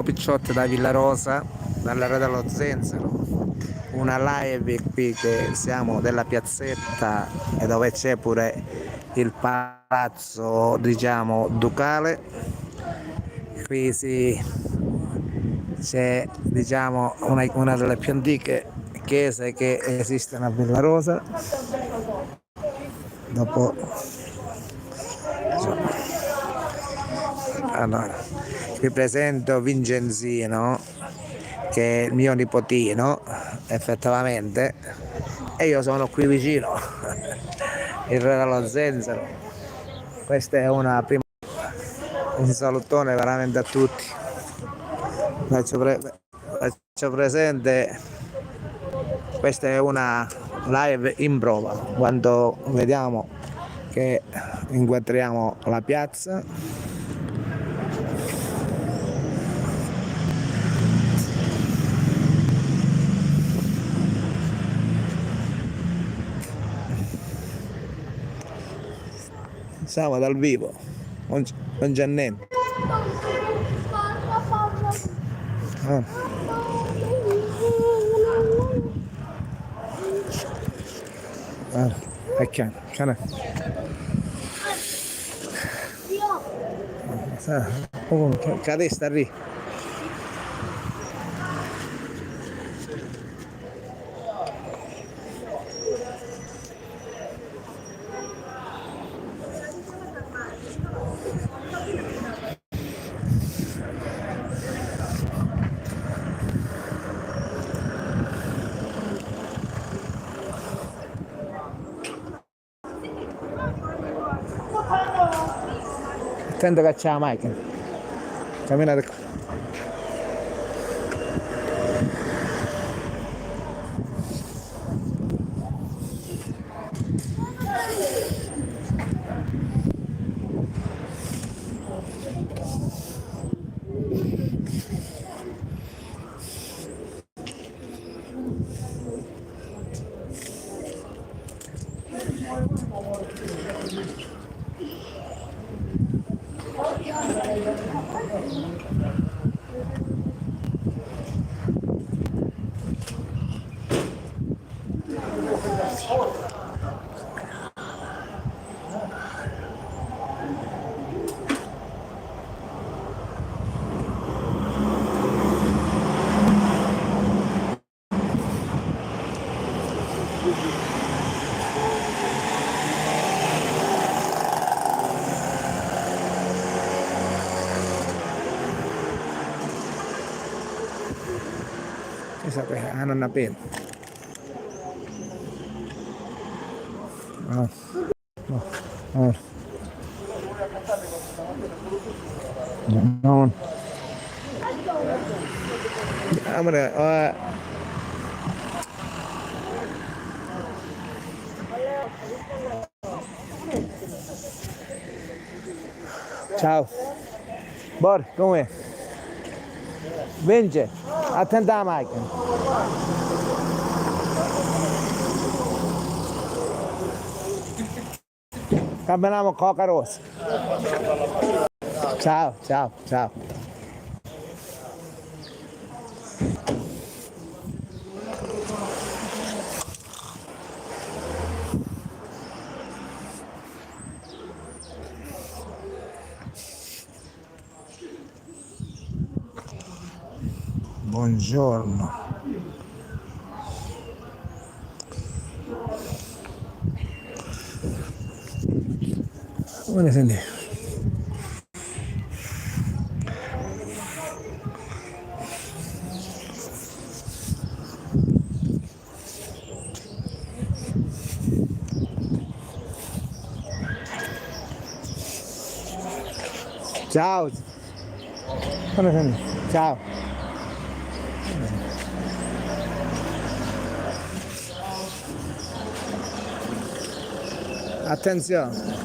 Picciotti da Villarosa, dall'area dello Zenzero, una live qui che siamo della piazzetta e dove c'è pure il palazzo, diciamo, ducale. Qui c'è, diciamo, una delle più antiche chiese che esistono a Villarosa. Dopo, allora, vi presento Vincenzino, che è il mio nipotino, effettivamente, e io sono qui vicino, il re dello Zenzero. Questa è un salutone veramente a tutti. Faccio presente, questa è una live in prova, quando vediamo che inquadriamo la piazza. Siamo dal vivo, non c'è niente. Can cadê sta lì? Attento che c'è la macchina. Camminate qua. Non appena. Ciao. Bor, come? Vince, attenta alla macchina. Camminiamo con la carrozza. Ciao, ciao, ciao. Buongiorno. Come senti? Ciao. Come senti? Ciao. Attenzione.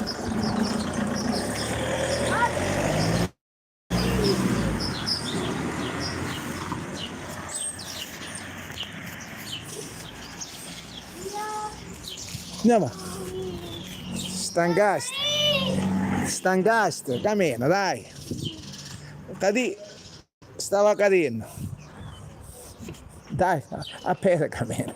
Andiamo. Stancaste, cammina, dai. Cadì. stava cadendo. Dai, appena cammina.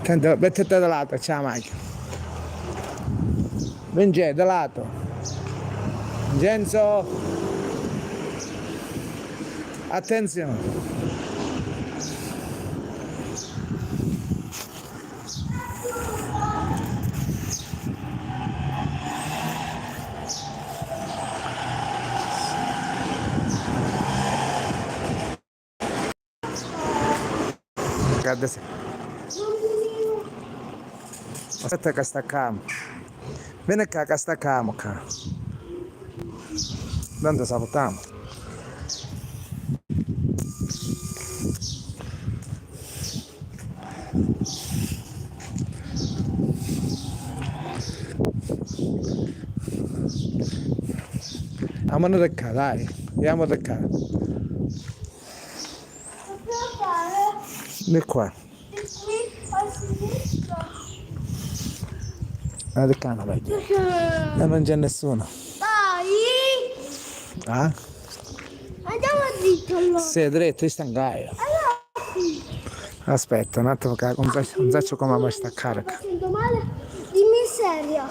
Tanto, mettete da lato, c'è la macchina. Vince, da lato. Vincenzo. Attenzione. Guarda se. Aspetta che staccamo. Vieni qua che staccamo qua. Tanto salutiamo. Andiamo da qua, dai. Andiamo da qua. Di qua. Da qua non vedi. Non c'è nessuno. Dai! Ah? Andiamo dritto allora. Sei dritto, io sto in gaia. Aspetta un attimo che non so come mi sta carica. Sto facendo male. Dimmi seria.